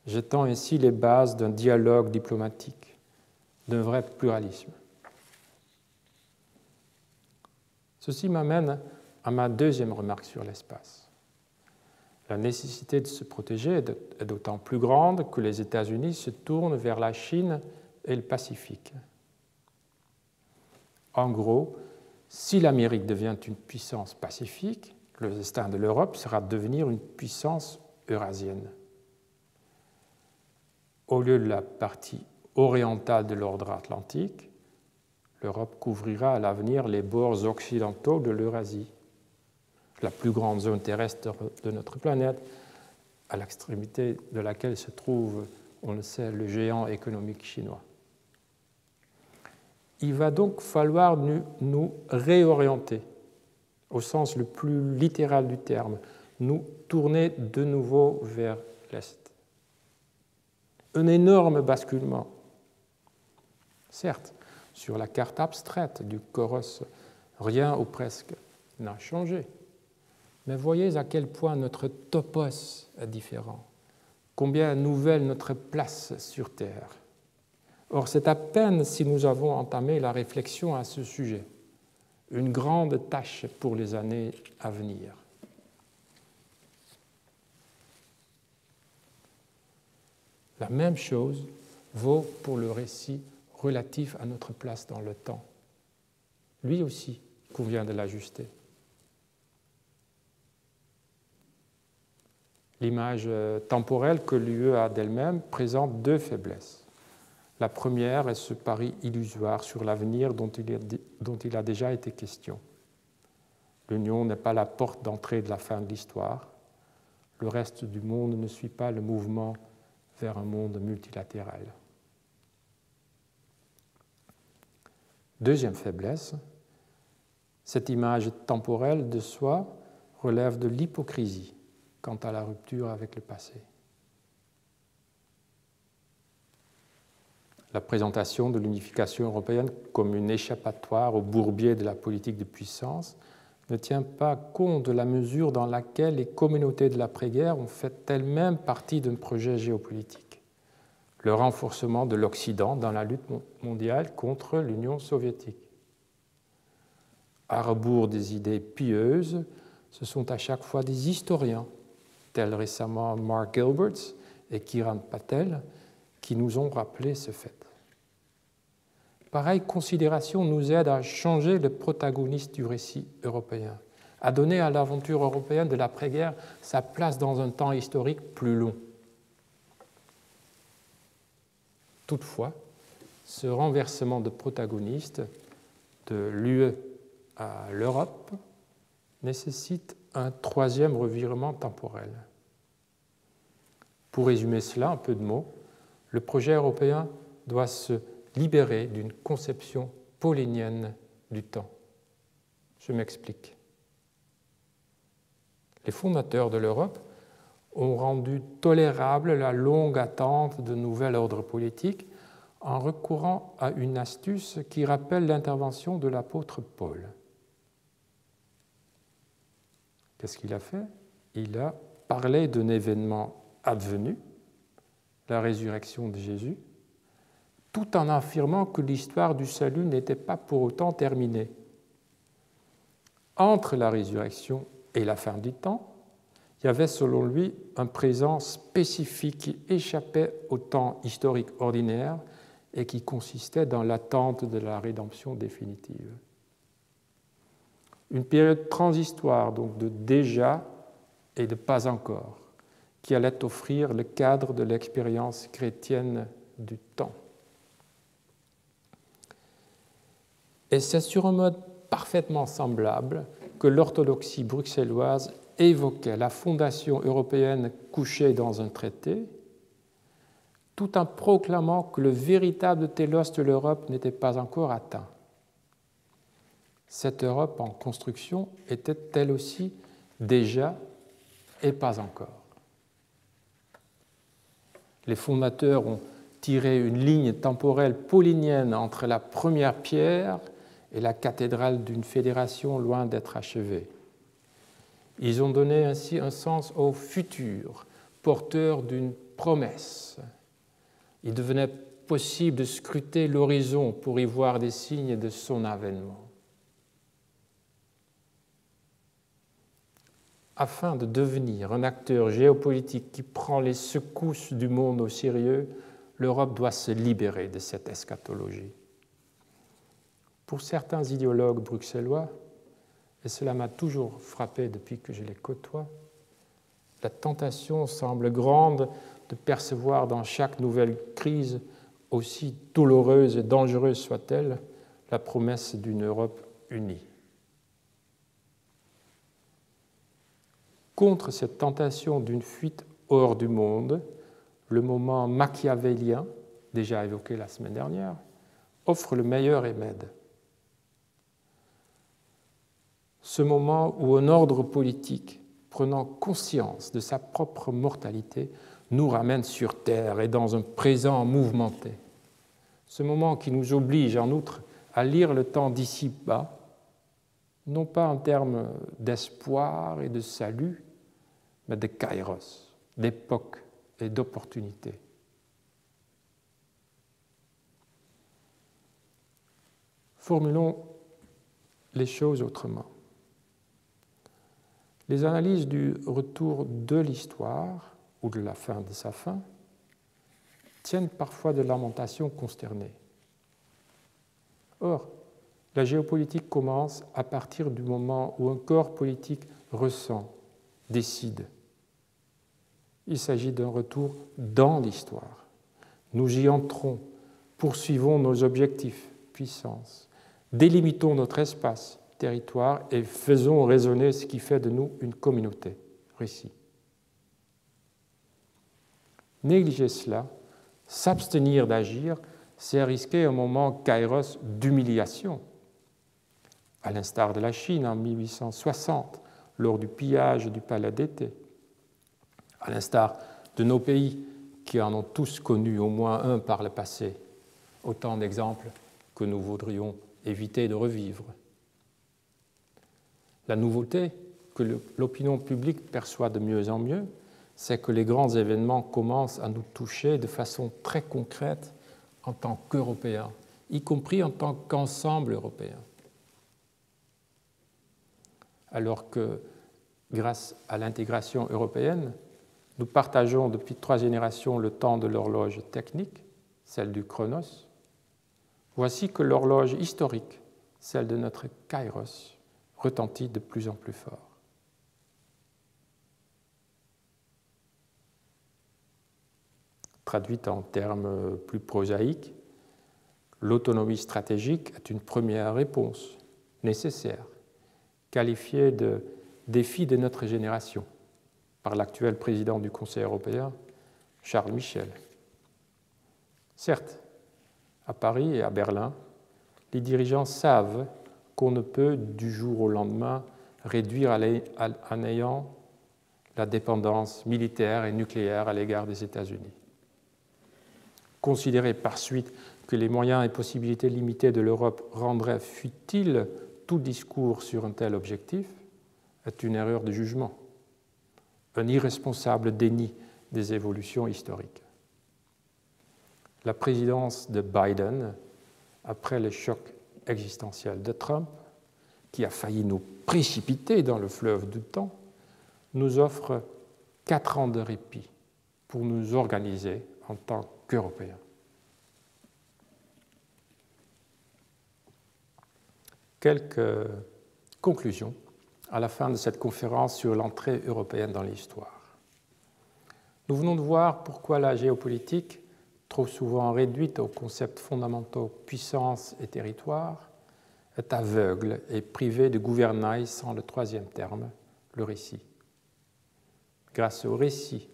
jetant ainsi les bases d'un dialogue diplomatique, d'un vrai pluralisme. Ceci m'amène à ma deuxième remarque sur l'espace. La nécessité de se protéger est d'autant plus grande que les États-Unis se tournent vers la Chine et le Pacifique. En gros, si l'Amérique devient une puissance pacifique, le destin de l'Europe sera de devenir une puissance eurasienne. Au lieu de la partie orientale de l'ordre atlantique, l'Europe couvrira à l'avenir les bords occidentaux de l'Eurasie, la plus grande zone terrestre de notre planète, à l'extrémité de laquelle se trouve, on le sait, le géant économique chinois. Il va donc falloir nous réorienter, au sens le plus littéral du terme, nous tourner de nouveau vers l'Est. Un énorme basculement. Certes, sur la carte abstraite du Coros, rien ou presque n'a changé. Mais voyez à quel point notre topos est différent, combien nouvelle notre place sur Terre. Or, c'est à peine si nous avons entamé la réflexion à ce sujet, une grande tâche pour les années à venir. La même chose vaut pour le récit relatif à notre place dans le temps. Lui aussi convient de l'ajuster. L'image temporelle que l'UE a d'elle-même présente deux faiblesses. La première est ce pari illusoire sur l'avenir dont il a déjà été question. L'Union n'est pas la porte d'entrée de la fin de l'histoire. Le reste du monde ne suit pas le mouvement vers un monde multilatéral. Deuxième faiblesse, cette image temporelle de soi relève de l'hypocrisie quant à la rupture avec le passé. La présentation de l'unification européenne comme une échappatoire au bourbier de la politique de puissance ne tient pas compte de la mesure dans laquelle les communautés de l'après-guerre ont fait elles-mêmes partie d'un projet géopolitique, le renforcement de l'Occident dans la lutte mondiale contre l'Union soviétique. À rebours des idées pieuses, ce sont à chaque fois des historiens, tels récemment Mark Gilberts et Kiran Patel, qui nous ont rappelé ce fait. Pareille considération nous aide à changer le protagoniste du récit européen, à donner à l'aventure européenne de l'après-guerre sa place dans un temps historique plus long. Toutefois, ce renversement de protagoniste de l'UE à l'Europe nécessite un troisième revirement temporel. Pour résumer cela en peu de mots, le projet européen doit se libérer d'une conception paulinienne du temps. Je m'explique. Les fondateurs de l'Europe ont rendu tolérable la longue attente de nouvel ordre politique en recourant à une astuce qui rappelle l'intervention de l'apôtre Paul. Qu'est-ce qu'il a fait? Il a parlait d'un événement advenu, la résurrection de Jésus, tout en affirmant que l'histoire du salut n'était pas pour autant terminée. Entre la résurrection et la fin du temps, il y avait selon lui un présent spécifique qui échappait au temps historique ordinaire et qui consistait dans l'attente de la rédemption définitive. Une période transitoire, donc de déjà et de pas encore, qui allait offrir le cadre de l'expérience chrétienne du temps. Et c'est sur un mode parfaitement semblable que l'orthodoxie bruxelloise évoquait la fondation européenne couchée dans un traité, tout en proclamant que le véritable télos de l'Europe n'était pas encore atteint. Cette Europe en construction était elle aussi déjà et pas encore. Les fondateurs ont tiré une ligne temporelle paulinienne entre la première pierre et la cathédrale d'une fédération loin d'être achevée. Ils ont donné ainsi un sens au futur, porteur d'une promesse. Il devenait possible de scruter l'horizon pour y voir des signes de son avènement. Afin de devenir un acteur géopolitique qui prend les secousses du monde au sérieux, l'Europe doit se libérer de cette eschatologie. Pour certains idéologues bruxellois, et cela m'a toujours frappé depuis que je les côtoie, la tentation semble grande de percevoir dans chaque nouvelle crise, aussi douloureuse et dangereuse soit-elle, la promesse d'une Europe unie. Contre cette tentation d'une fuite hors du monde, le moment machiavélien, déjà évoqué la semaine dernière, offre le meilleur remède. Ce moment où un ordre politique, prenant conscience de sa propre mortalité, nous ramène sur terre et dans un présent mouvementé. Ce moment qui nous oblige en outre à lire le temps d'ici-bas, non pas en termes d'espoir et de salut, mais de kairos, d'époque et d'opportunité. Formulons les choses autrement. Les analyses du retour de l'histoire, ou de la fin de sa fin, tiennent parfois de lamentations consternées. Or, la géopolitique commence à partir du moment où un corps politique ressent, décide. Il s'agit d'un retour dans l'histoire. Nous y entrons, poursuivons nos objectifs, puissance, délimitons notre espace, territoire et faisons résonner ce qui fait de nous une communauté, récit. Négliger cela, s'abstenir d'agir, c'est risquer un moment kairos d'humiliation, à l'instar de la Chine en 1860, lors du pillage du palais d'été, à l'instar de nos pays qui en ont tous connu au moins un par le passé, autant d'exemples que nous voudrions éviter de revivre. La nouveauté que l'opinion publique perçoit de mieux en mieux, c'est que les grands événements commencent à nous toucher de façon très concrète en tant qu'Européens, y compris en tant qu'ensemble européen. Alors que, grâce à l'intégration européenne, nous partageons depuis 3 générations le temps de l'horloge technique, celle du chronos. Voici que l'horloge historique, celle de notre kairos, retentit de plus en plus fort. Traduite en termes plus prosaïques, l'autonomie stratégique est une première réponse nécessaire, qualifiée de défi de notre génération par l'actuel président du Conseil européen, Charles Michel. Certes, à Paris et à Berlin, les dirigeants savent qu'on ne peut, du jour au lendemain, réduire à néant la dépendance militaire et nucléaire à l'égard des États-Unis. Considérer par suite que les moyens et possibilités limitées de l'Europe rendraient futile tout discours sur un tel objectif est une erreur de jugement. un irresponsable déni des évolutions historiques. La présidence de Biden, après le choc existentiel de Trump, qui a failli nous précipiter dans le fleuve du temps, nous offre 4 ans de répit pour nous organiser en tant qu'Européens. Quelques conclusions à la fin de cette conférence sur l'entrée européenne dans l'histoire. Nous venons de voir pourquoi la géopolitique, trop souvent réduite aux concepts fondamentaux puissance et territoire, est aveugle et privée de gouvernail sans le troisième terme, le récit. Grâce au récit,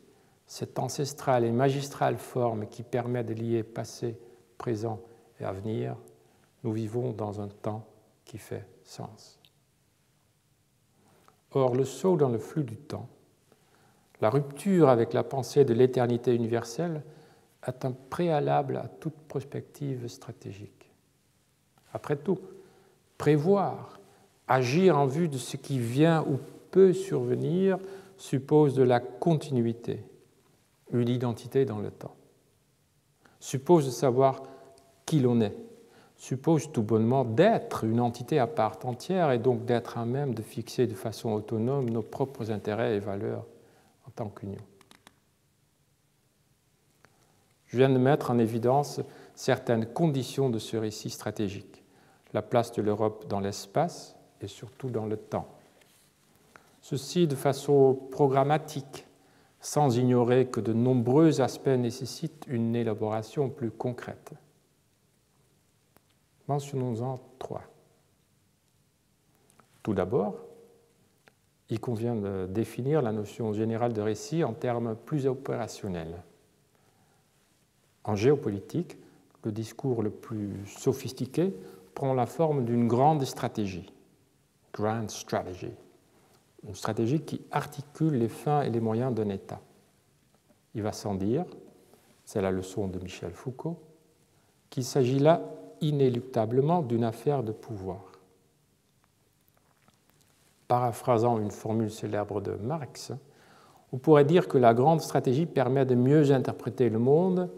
cette ancestrale et magistrale forme qui permet de lier passé, présent et avenir, nous vivons dans un temps qui fait sens. Or, le saut dans le flux du temps, la rupture avec la pensée de l'éternité universelle est un préalable à toute prospective stratégique. Après tout, prévoir, agir en vue de ce qui vient ou peut survenir suppose de la continuité, une identité dans le temps. Suppose de savoir qui l'on est, suppose tout bonnement d'être une entité à part entière et donc d'être à même de fixer de façon autonome nos propres intérêts et valeurs en tant qu'union. Je viens de mettre en évidence certaines conditions de ce récit stratégique, la place de l'Europe dans l'espace et surtout dans le temps. Ceci de façon programmatique, sans ignorer que de nombreux aspects nécessitent une élaboration plus concrète. Mentionnons-en 3. Tout d'abord, il convient de définir la notion générale de récit en termes plus opérationnels. En géopolitique, le discours le plus sophistiqué prend la forme d'une grande stratégie, grand strategy, une stratégie qui articule les fins et les moyens d'un État. Il va sans dire, c'est la leçon de Michel Foucault, qu'il s'agit là inéluctablement d'une affaire de pouvoir. Paraphrasant une formule célèbre de Marx, on pourrait dire que la grande stratégie permet de mieux interpréter le monde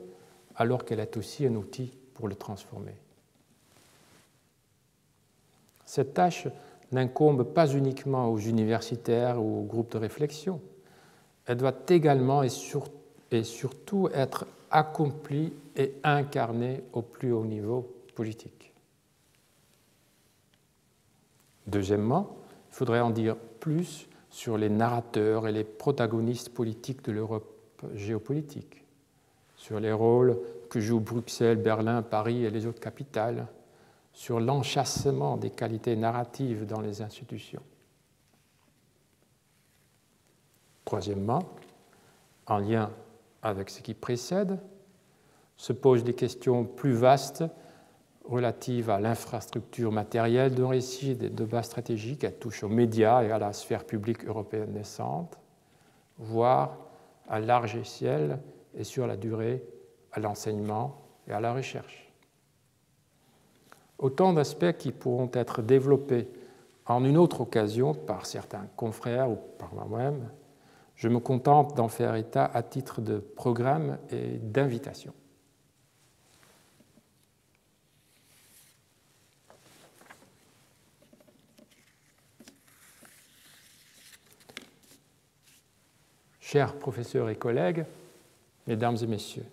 alors qu'elle est aussi un outil pour le transformer. Cette tâche n'incombe pas uniquement aux universitaires ou aux groupes de réflexion. Elle doit également et surtout être accomplie et incarnée au plus haut niveau politique. Deuxièmement, il faudrait en dire plus sur les narrateurs et les protagonistes politiques de l'Europe géopolitique, sur les rôles que jouent Bruxelles, Berlin, Paris et les autres capitales, sur l'enchâssement des qualités narratives dans les institutions. Troisièmement, en lien avec ce qui précède, se posent des questions plus vastes relatives à l'infrastructure matérielle d'un récit de base stratégique. Elle touche aux médias et à la sphère publique européenne naissante, voire à large échelle et sur la durée à l'enseignement et à la recherche. Autant d'aspects qui pourront être développés en une autre occasion par certains confrères ou par moi-même. Je me contente d'en faire état à titre de programme et d'invitation. Chers professeurs et collègues, mesdames et messieurs,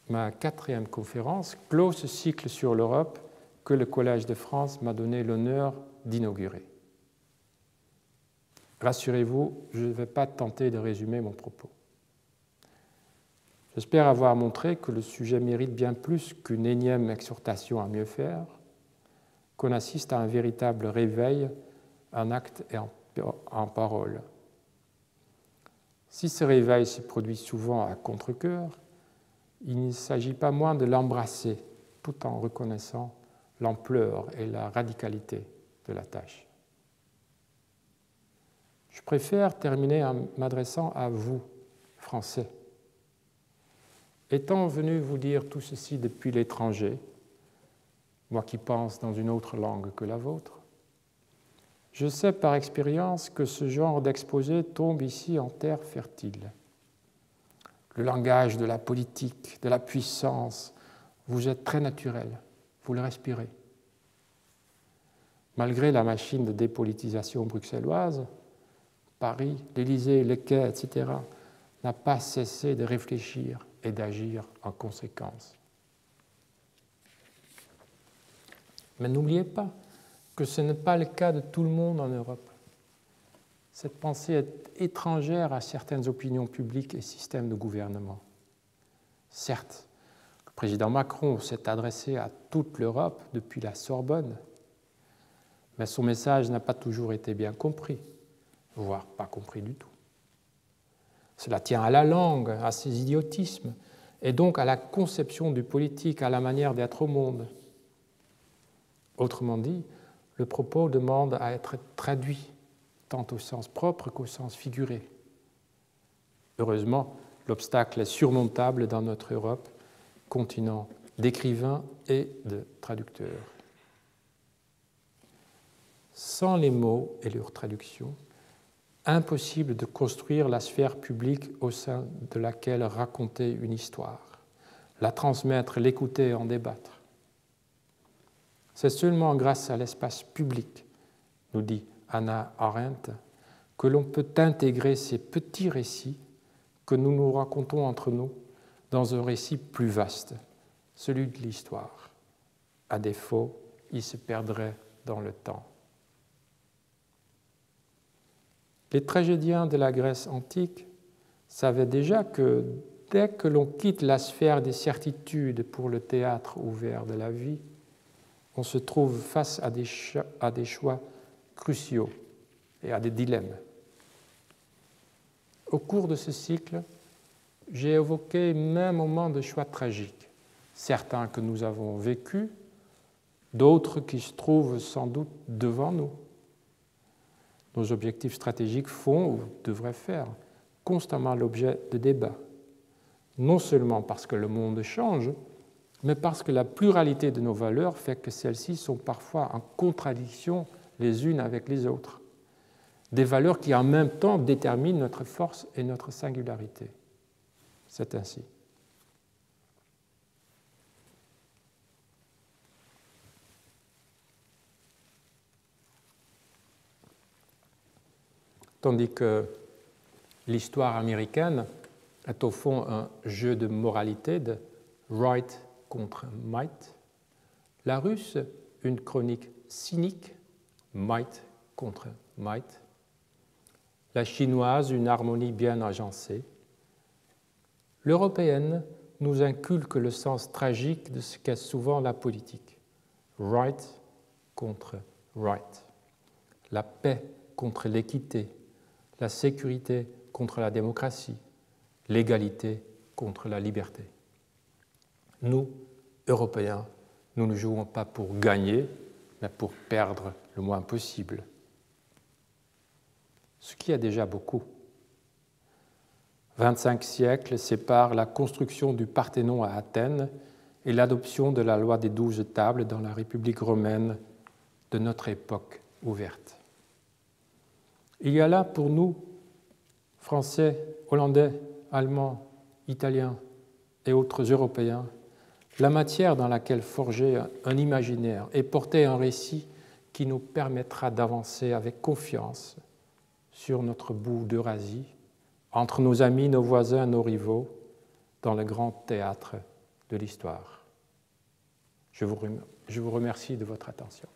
ma 4e conférence clôt ce cycle sur l'Europe que le Collège de France m'a donné l'honneur d'inaugurer. Rassurez-vous, je ne vais pas tenter de résumer mon propos. J'espère avoir montré que le sujet mérite bien plus qu'une énième exhortation à mieux faire, qu'on assiste à un véritable réveil en acte et en parole. Si ce réveil se produit souvent à contre-cœur, il ne s'agit pas moins de l'embrasser tout en reconnaissant l'ampleur et la radicalité de la tâche. Je préfère terminer en m'adressant à vous, Français. Étant venu vous dire tout ceci depuis l'étranger, moi qui pense dans une autre langue que la vôtre, Je sais par expérience que ce genre d'exposé tombe ici en terre fertile. Le langage de la politique, de la puissance, vous êtes très naturel, vous le respirez. Malgré la machine de dépolitisation bruxelloise, Paris, l'Élysée, les quais, etc., n'a pas cessé de réfléchir et d'agir en conséquence. Mais n'oubliez pas que ce n'est pas le cas de tout le monde en Europe. Cette pensée est étrangère à certaines opinions publiques et systèmes de gouvernement. Certes, le président Macron s'est adressé à toute l'Europe depuis la Sorbonne, mais son message n'a pas toujours été bien compris, voire pas compris du tout. Cela tient à la langue, à ses idiotismes, et donc à la conception du politique, à la manière d'être au monde. Autrement dit, le propos demande à être traduit, tant au sens propre qu'au sens figuré. Heureusement, l'obstacle est surmontable dans notre Europe, continent d'écrivains et de traducteurs. Sans les mots et leur traduction, impossible de construire la sphère publique au sein de laquelle raconter une histoire, la transmettre, l'écouter et en débattre. C'est seulement grâce à l'espace public, nous dit Hannah Arendt, que l'on peut intégrer ces petits récits que nous nous racontons entre nous dans un récit plus vaste, celui de l'histoire. À défaut, il se perdrait dans le temps. Les tragédiens de la Grèce antique savaient déjà que dès que l'on quitte la sphère des certitudes pour le théâtre ouvert de la vie, on se trouve face à des choix cruciaux et à des dilemmes. Au cours de ce cycle, j'ai évoqué même moments de choix tragiques, certains que nous avons vécus, d'autres qui se trouvent sans doute devant nous. Nos objectifs stratégiques font, ou devraient faire, constamment l'objet de débats, non seulement parce que le monde change, mais parce que la pluralité de nos valeurs fait que celles-ci sont parfois en contradiction les unes avec les autres. Des valeurs qui en même temps déterminent notre force et notre singularité. C'est ainsi. Tandis que l'histoire américaine est au fond un jeu de moralité, de right contre might, la russe, une chronique cynique, might contre might, la chinoise, une harmonie bien agencée, l'européenne nous inculque le sens tragique de ce qu'est souvent la politique, right contre right, la paix contre l'équité, la sécurité contre la démocratie, l'égalité contre la liberté. Nous, Européens, nous ne jouons pas pour gagner, mais pour perdre le moins possible. Ce qui est déjà beaucoup. 25 siècles séparent la construction du Parthénon à Athènes et l'adoption de la loi des 12 tables dans la République romaine de notre époque ouverte. Il y a là pour nous, Français, Hollandais, Allemands, Italiens et autres Européens, la matière dans laquelle forger un imaginaire et porter un récit qui nous permettra d'avancer avec confiance sur notre bout d'Eurasie, entre nos amis, nos voisins, nos rivaux, dans le grand théâtre de l'histoire. Je vous remercie de votre attention.